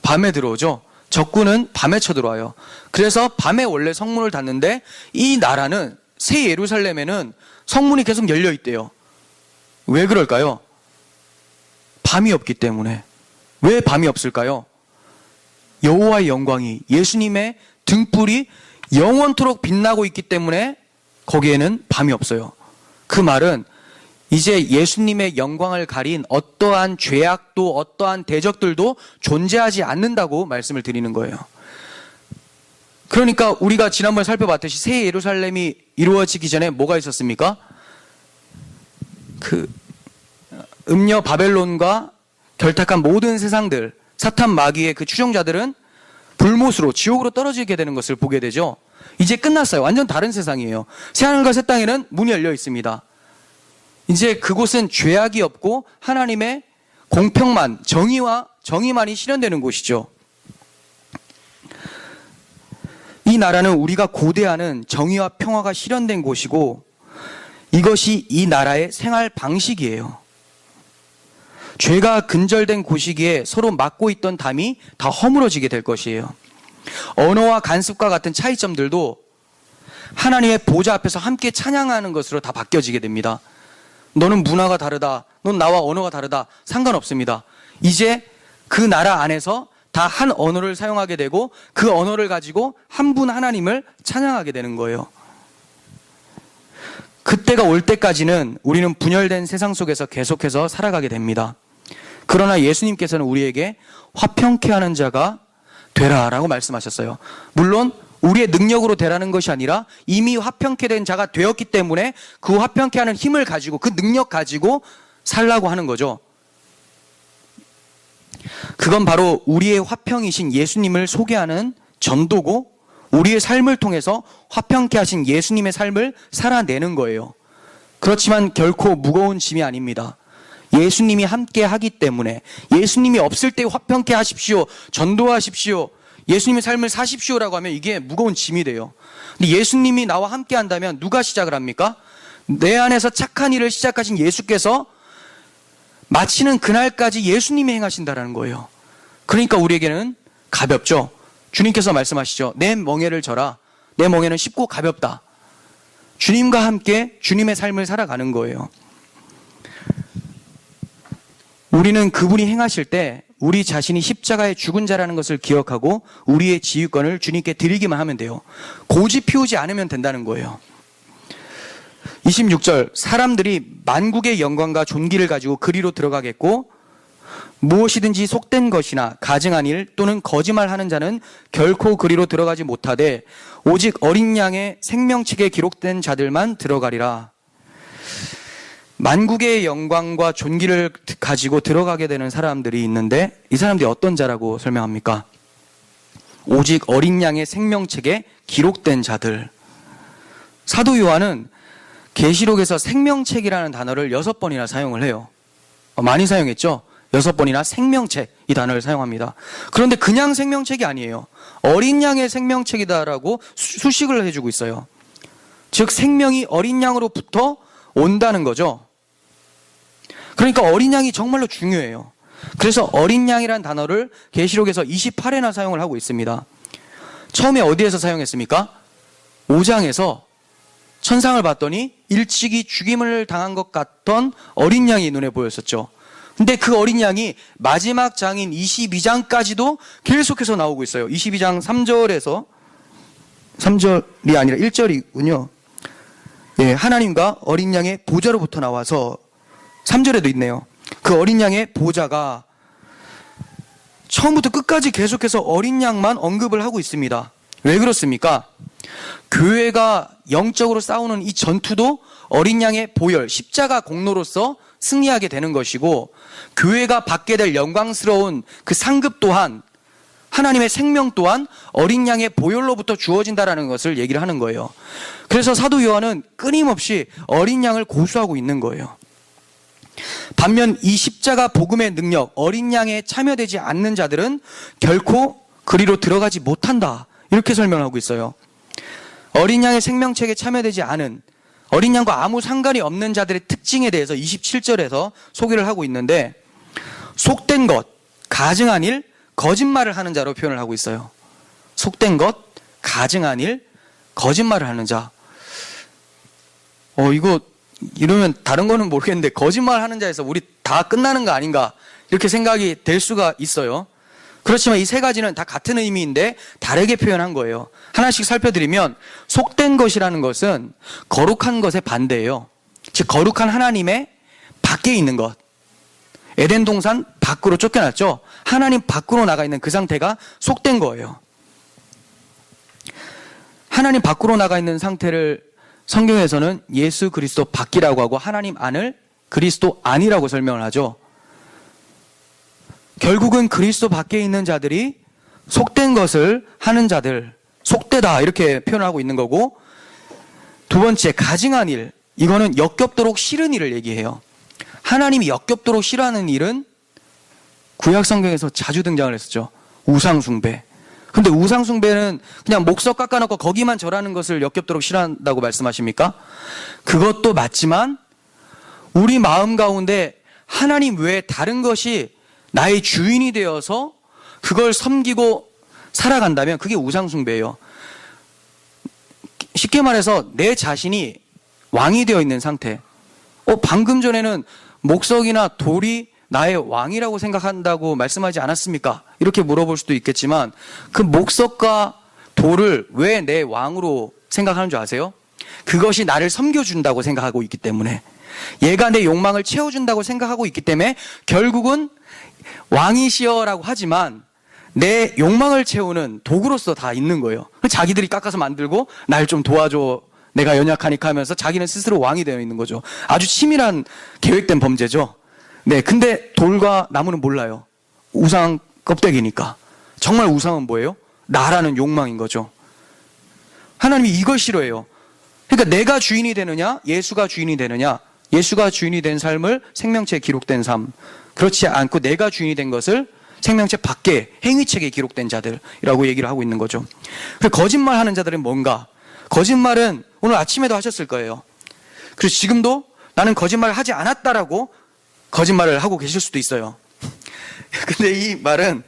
밤에 들어오죠. 적군은 밤에 쳐들어와요. 그래서 밤에 원래 성문을 닫는데 이 나라는 새 예루살렘에는 성문이 계속 열려 있대요. 왜 그럴까요? 밤이 없기 때문에. 왜 밤이 없을까요? 여호와의 영광이, 예수님의 등불이 영원토록 빛나고 있기 때문에 거기에는 밤이 없어요. 그 말은 이제 예수님의 영광을 가린 어떠한 죄악도 어떠한 대적들도 존재하지 않는다고 말씀을 드리는 거예요. 그러니까 우리가 지난번에 살펴봤듯이 새 예루살렘이 이루어지기 전에 뭐가 있었습니까? 그 음녀 바벨론과 결탁한 모든 세상들, 사탄 마귀의 그 추종자들은 불못으로 지옥으로 떨어지게 되는 것을 보게 되죠. 이제 끝났어요. 완전 다른 세상이에요. 새하늘과 새 땅에는 문이 열려 있습니다. 이제 그곳은 죄악이 없고 하나님의 공평만, 정의만이 실현되는 곳이죠. 이 나라는 우리가 고대하는 정의와 평화가 실현된 곳이고 이것이 이 나라의 생활 방식이에요. 죄가 근절된 곳이기에 서로 맡고 있던 담이 다 허물어지게 될 것이에요. 언어와 간습과 같은 차이점들도 하나님의 보좌 앞에서 함께 찬양하는 것으로 다 바뀌어지게 됩니다. 너는 문화가 다르다, 넌 나와 언어가 다르다, 상관없습니다. 이제 그 나라 안에서 다 한 언어를 사용하게 되고 그 언어를 가지고 한 분 하나님을 찬양하게 되는 거예요. 그때가 올 때까지는 우리는 분열된 세상 속에서 계속해서 살아가게 됩니다. 그러나 예수님께서는 우리에게 화평케 하는 자가 되라라고 말씀하셨어요. 물론 우리의 능력으로 되라는 것이 아니라 이미 화평케 된 자가 되었기 때문에 그 화평케 하는 힘을 가지고 그 능력 가지고 살라고 하는 거죠. 그건 바로 우리의 화평이신 예수님을 소개하는 전도고 우리의 삶을 통해서 화평케 하신 예수님의 삶을 살아내는 거예요. 그렇지만 결코 무거운 짐이 아닙니다. 예수님이 함께 하기 때문에 예수님이 없을 때 화평케 하십시오, 전도하십시오, 예수님의 삶을 사십시오라고 하면 이게 무거운 짐이 돼요. 근데 예수님이 나와 함께 한다면 누가 시작을 합니까? 내 안에서 착한 일을 시작하신 예수께서 마치는 그날까지 예수님이 행하신다라는 거예요. 그러니까 우리에게는 가볍죠. 주님께서 말씀하시죠. 내 멍에를 져라. 내 멍에는 쉽고 가볍다. 주님과 함께 주님의 삶을 살아가는 거예요. 우리는 그분이 행하실 때 우리 자신이 십자가에 죽은 자라는 것을 기억하고 우리의 지휘권을 주님께 드리기만 하면 돼요. 고집 피우지 않으면 된다는 거예요. 26절, 사람들이 만국의 영광과 존귀를 가지고 그리로 들어가겠고 무엇이든지 속된 것이나 가증한 일 또는 거짓말하는 자는 결코 그리로 들어가지 못하되 오직 어린 양의 생명책에 기록된 자들만 들어가리라. 만국의 영광과 존귀를 가지고 들어가게 되는 사람들이 있는데 이 사람들이 어떤 자라고 설명합니까? 오직 어린 양의 생명책에 기록된 자들. 사도 요한은 계시록에서 생명책이라는 단어를 6번이나 사용을 해요. 많이 사용했죠? 6번이나 생명책 이 단어를 사용합니다. 그런데 그냥 생명책이 아니에요. 어린 양의 생명책이다라고 수식을 해주고 있어요. 즉 생명이 어린 양으로부터 온다는 거죠. 그러니까 어린 양이 정말로 중요해요. 그래서 어린 양이라는 단어를 계시록에서 28회나 사용을 하고 있습니다. 처음에 어디에서 사용했습니까? 5장에서 천상을 봤더니 일찍이 죽임을 당한 것 같던 어린 양이 눈에 보였었죠. 근데 그 어린 양이 마지막 장인 22장까지도 계속해서 나오고 있어요. 22장 3절에서 3절이 아니라 1절이군요. 예, 하나님과 어린 양의 보좌로부터 나와서 3절에도 있네요. 그 어린 양의 보좌가 처음부터 끝까지 계속해서 어린 양만 언급을 하고 있습니다. 왜 그렇습니까? 교회가 영적으로 싸우는 이 전투도 어린 양의 보혈, 십자가 공로로서 승리하게 되는 것이고 교회가 받게 될 영광스러운 그 상급 또한 하나님의 생명 또한 어린 양의 보혈로부터 주어진다라는 것을 얘기를 하는 거예요. 그래서 사도 요한은 끊임없이 어린 양을 고수하고 있는 거예요. 반면 이 십자가 복음의 능력, 어린 양에 참여되지 않는 자들은 결코 그리로 들어가지 못한다. 이렇게 설명하고 있어요. 어린 양의 생명책에 참여되지 않은 어린 양과 아무 상관이 없는 자들의 특징에 대해서 27절에서 소개를 하고 있는데 속된 것, 가증한 일, 거짓말을 하는 자로 표현을 하고 있어요. 속된 것, 가증한 일, 거짓말을 하는 자. 이거 이러면 다른 거는 모르겠는데 거짓말 하는 자에서 우리 다 끝나는 거 아닌가 이렇게 생각이 될 수가 있어요. 그렇지만 이 세 가지는 다 같은 의미인데 다르게 표현한 거예요. 하나씩 살펴드리면 속된 것이라는 것은 거룩한 것의 반대예요. 즉 거룩한 하나님의 밖에 있는 것. 에덴 동산 밖으로 쫓겨났죠. 하나님 밖으로 나가 있는 그 상태가 속된 거예요. 하나님 밖으로 나가 있는 상태를 성경에서는 예수 그리스도 밖이라고 하고 하나님 안을 그리스도 안이라고 설명을 하죠. 결국은 그리스도 밖에 있는 자들이 속된 것을 하는 자들, 속되다 이렇게 표현하고 있는 거고, 두 번째 가증한 일, 이거는 역겹도록 싫은 일을 얘기해요. 하나님이 역겹도록 싫어하는 일은 구약 성경에서 자주 등장을 했었죠. 우상 숭배. 근데 우상 숭배는 그냥 목석 깎아놓고 거기만 절하는 것을 역겹도록 싫어한다고 말씀하십니까? 그것도 맞지만 우리 마음 가운데 하나님 외에 다른 것이 나의 주인이 되어서 그걸 섬기고 살아간다면 그게 우상 숭배예요. 쉽게 쉽게 말해서 내 자신이 왕이 되어 있는 상태. 방금 전에는 목석이나 돌이 나의 왕이라고 생각한다고 말씀하지 않았습니까? 이렇게 물어볼 수도 있겠지만 그 목석과 돌을 왜 내 왕으로 생각하는 줄 아세요? 그것이 나를 섬겨준다고 생각하고 있기 때문에, 얘가 내 욕망을 채워준다고 생각하고 있기 때문에 결국은 왕이시여라고 하지만 내 욕망을 채우는 도구로서 다 있는 거예요. 자기들이 깎아서 만들고 날 좀 도와줘, 내가 연약하니까 하면서 자기는 스스로 왕이 되어 있는 거죠. 아주 치밀한 계획된 범죄죠. 네, 근데 돌과 나무는 몰라요. 우상 껍데기니까. 정말 우상은 뭐예요? 나라는 욕망인 거죠. 하나님이 이걸 싫어해요. 그러니까 내가 주인이 되느냐, 예수가 주인이 되느냐, 예수가 주인이 된 삶을 생명체에 기록된 삶, 그렇지 않고 내가 주인이 된 것을 생명체 밖에 행위책에 기록된 자들이라고 얘기를 하고 있는 거죠. 거짓말하는 자들은 뭔가? 거짓말은 오늘 아침에도 하셨을 거예요. 그래서 지금도 나는 거짓말을 하지 않았다라고 거짓말을 하고 계실 수도 있어요. 근데 이 말은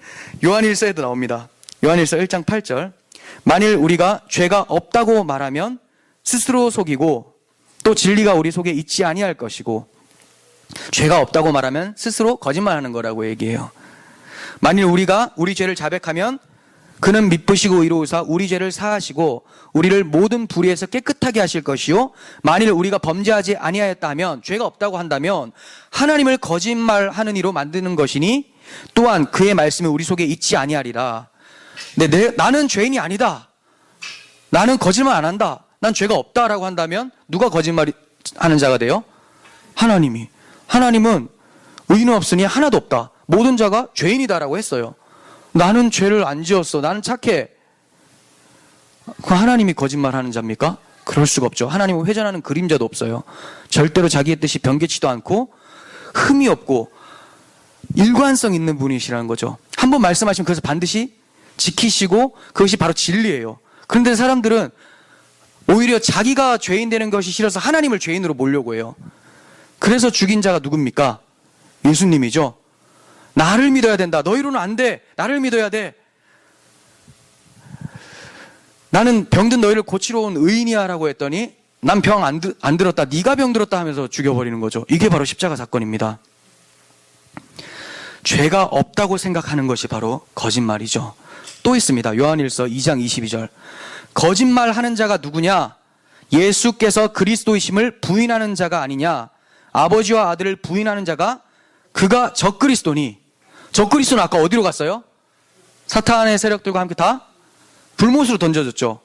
요한일서에도 나옵니다. 요한일서 1장 8절. 만일 우리가 죄가 없다고 말하면 스스로 속이고 또 진리가 우리 속에 있지 아니할 것이고, 죄가 없다고 말하면 스스로 거짓말하는 거라고 얘기해요. 만일 우리가 우리 죄를 자백하면 그는 미쁘시고 의로우사 우리 죄를 사하시고 우리를 모든 불의에서 깨끗하게 하실 것이요, 만일 우리가 범죄하지 아니하였다 하면, 죄가 없다고 한다면 하나님을 거짓말하는 이로 만드는 것이니 또한 그의 말씀이 우리 속에 있지 아니하리라. 나는 죄인이 아니다, 나는 거짓말 안 한다, 난 죄가 없다라고 한다면 누가 거짓말하는 자가 돼요? 하나님이. 하나님은 의는 없으니 하나도 없다, 모든 자가 죄인이다라고 했어요. 나는 죄를 안 지었어, 나는 착해. 그 하나님이 거짓말하는 자입니까? 그럴 수가 없죠. 하나님은 회전하는 그림자도 없어요. 절대로 자기의 뜻이 변개치도 않고 흠이 없고 일관성 있는 분이시라는 거죠. 한번 말씀하시면 그것을 반드시 지키시고 그것이 바로 진리예요. 그런데 사람들은 오히려 자기가 죄인 되는 것이 싫어서 하나님을 죄인으로 몰려고 해요. 그래서 죽인 자가 누굽니까? 예수님이죠. 나를 믿어야 된다, 너희로는 안 돼, 나를 믿어야 돼, 나는 병든 너희를 고치러 온 의인이야 라고 했더니 난 병 안 들었다, 네가 병 들었다 하면서 죽여버리는 거죠. 이게 바로 십자가 사건입니다. 죄가 없다고 생각하는 것이 바로 거짓말이죠. 또 있습니다. 요한일서 2장 22절. 거짓말하는 자가 누구냐? 예수께서 그리스도이심을 부인하는 자가 아니냐? 아버지와 아들을 부인하는 자가 그가 적그리스도니. 적그리스도는 아까 어디로 갔어요? 사탄의 세력들과 함께 다 불못으로 던져졌죠.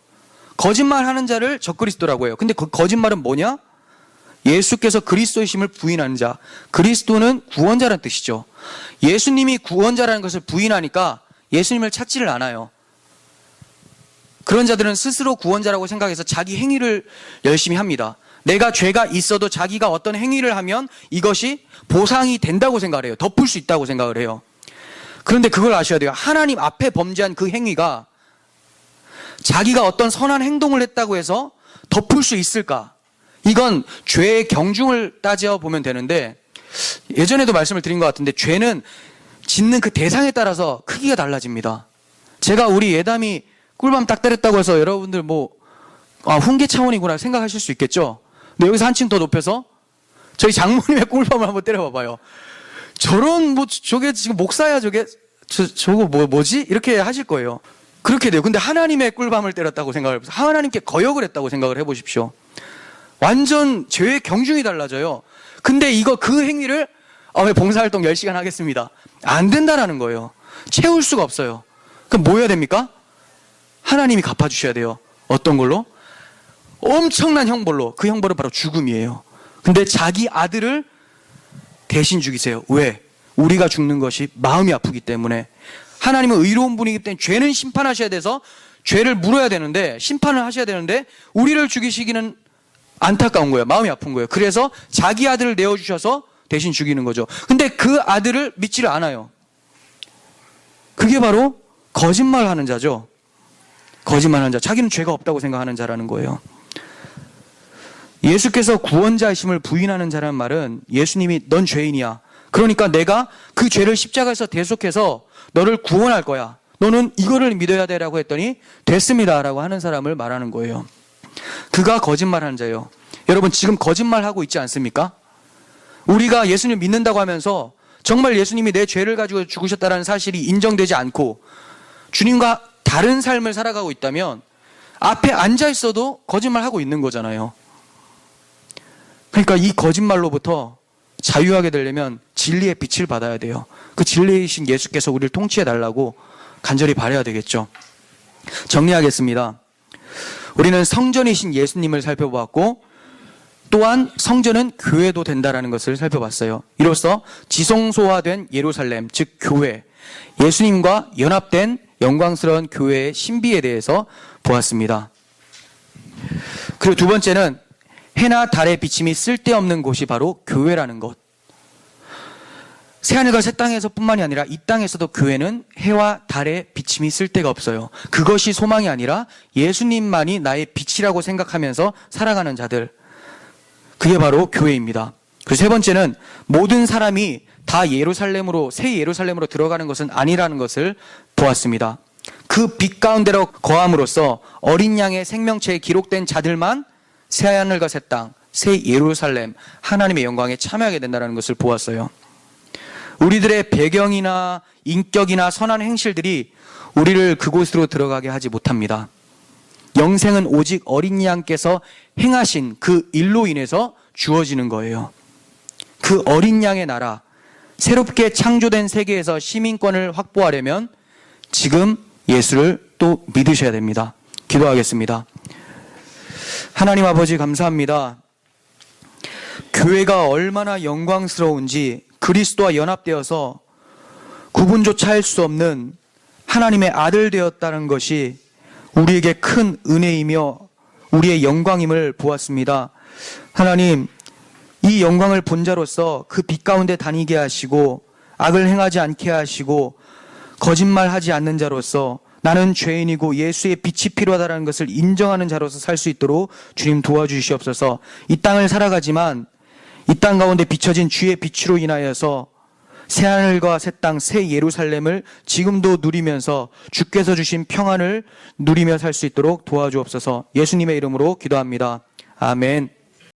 거짓말하는 자를 적그리스도라고 해요. 근데 그 거짓말은 뭐냐? 예수께서 그리스도이심을 부인하는 자. 그리스도는 구원자라는 뜻이죠. 예수님이 구원자라는 것을 부인하니까 예수님을 찾지를 않아요. 그런 자들은 스스로 구원자라고 생각해서 자기 행위를 열심히 합니다. 내가 죄가 있어도 자기가 어떤 행위를 하면 이것이 보상이 된다고 생각을 해요. 덮을 수 있다고 생각을 해요. 그런데 그걸 아셔야 돼요. 하나님 앞에 범죄한 그 행위가 자기가 어떤 선한 행동을 했다고 해서 덮을 수 있을까? 이건 죄의 경중을 따져보면 되는데, 예전에도 말씀을 드린 것 같은데 죄는 짓는 그 대상에 따라서 크기가 달라집니다. 제가 우리 예담이 꿀밤 딱 때렸다고 해서 여러분들 훈계 차원이구나 생각하실 수 있겠죠. 근데 여기서 한층 더 높여서 저희 장모님의 꿀밤을 한번 때려봐봐요. 저런 저게 지금 목사야, 저거 뭐지? 이렇게 하실 거예요. 그렇게 돼요. 근데 하나님의 꿀밤을 때렸다고 생각을 해보세요. 하나님께 거역을 했다고 생각을 해보십시오. 완전 죄의 경중이 달라져요. 근데 그 행위를 봉사활동 10시간 하겠습니다, 안 된다라는 거예요. 채울 수가 없어요. 그럼 뭐 해야 됩니까? 하나님이 갚아주셔야 돼요. 어떤 걸로? 엄청난 형벌로. 그 형벌은 바로 죽음이에요. 근데 자기 아들을 대신 죽이세요. 왜? 우리가 죽는 것이 마음이 아프기 때문에. 하나님은 의로운 분이기 때문에 죄는 심판하셔야 돼서 죄를 물어야 되는데, 심판을 하셔야 되는데 우리를 죽이시기는 안타까운 거예요. 마음이 아픈 거예요. 그래서 자기 아들을 내어주셔서 대신 죽이는 거죠. 근데 그 아들을 믿지를 않아요. 그게 바로 거짓말하는 자죠. 거짓말하는 자. 자기는 죄가 없다고 생각하는 자라는 거예요. 예수께서 구원자이심을 부인하는 자라는 말은 예수님이 넌 죄인이야, 그러니까 내가 그 죄를 십자가에서 대속해서 너를 구원할 거야, 너는 이거를 믿어야 돼 라고 했더니 됐습니다 라고 하는 사람을 말하는 거예요. 그가 거짓말하는 자예요. 여러분, 지금 거짓말하고 있지 않습니까? 우리가 예수님 믿는다고 하면서 정말 예수님이 내 죄를 가지고 죽으셨다는 사실이 인정되지 않고 주님과 다른 삶을 살아가고 있다면 앞에 앉아 있어도 거짓말하고 있는 거잖아요. 그러니까 이 거짓말로부터 자유하게 되려면 진리의 빛을 받아야 돼요. 그 진리이신 예수께서 우리를 통치해 달라고 간절히 바라야 되겠죠. 정리하겠습니다. 우리는 성전이신 예수님을 살펴보았고 또한 성전은 교회도 된다라는 것을 살펴봤어요. 이로써 지성소화된 예루살렘, 즉 교회, 예수님과 연합된 영광스러운 교회의 신비에 대해서 보았습니다. 그리고 두 번째는 해나 달의 비침이 쓸데없는 곳이 바로 교회라는 것. 새하늘과 새 땅에서 뿐만이 아니라 이 땅에서도 교회는 해와 달의 비침이 쓸데가 없어요. 그것이 소망이 아니라 예수님만이 나의 빛이라고 생각하면서 살아가는 자들, 그게 바로 교회입니다. 그리고 세 번째는 모든 사람이 다 예루살렘으로, 새 예루살렘으로 들어가는 것은 아니라는 것을 보았습니다. 그 빛 가운데로 거함으로써 어린 양의 생명체에 기록된 자들만 새하늘과 새 땅, 새 예루살렘, 하나님의 영광에 참여하게 된다는 것을 보았어요. 우리들의 배경이나 인격이나 선한 행실들이 우리를 그곳으로 들어가게 하지 못합니다. 영생은 오직 어린 양께서 행하신 그 일로 인해서 주어지는 거예요. 그 어린 양의 나라, 새롭게 창조된 세계에서 시민권을 확보하려면 지금 예수를 또 믿으셔야 됩니다. 기도하겠습니다. 하나님 아버지, 감사합니다. 교회가 얼마나 영광스러운지, 그리스도와 연합되어서 구분조차 할 수 없는 하나님의 아들 되었다는 것이 우리에게 큰 은혜이며 우리의 영광임을 보았습니다. 하나님, 이 영광을 본 자로서 그 빛 가운데 다니게 하시고 악을 행하지 않게 하시고 거짓말하지 않는 자로서 나는 죄인이고 예수의 빛이 필요하다는 것을 인정하는 자로서 살 수 있도록 주님 도와주시옵소서. 이 땅을 살아가지만 이 땅 가운데 비춰진 주의 빛으로 인하여서 새하늘과 새 땅, 새 예루살렘을 지금도 누리면서 주께서 주신 평안을 누리며 살 수 있도록 도와주옵소서. 예수님의 이름으로 기도합니다. 아멘.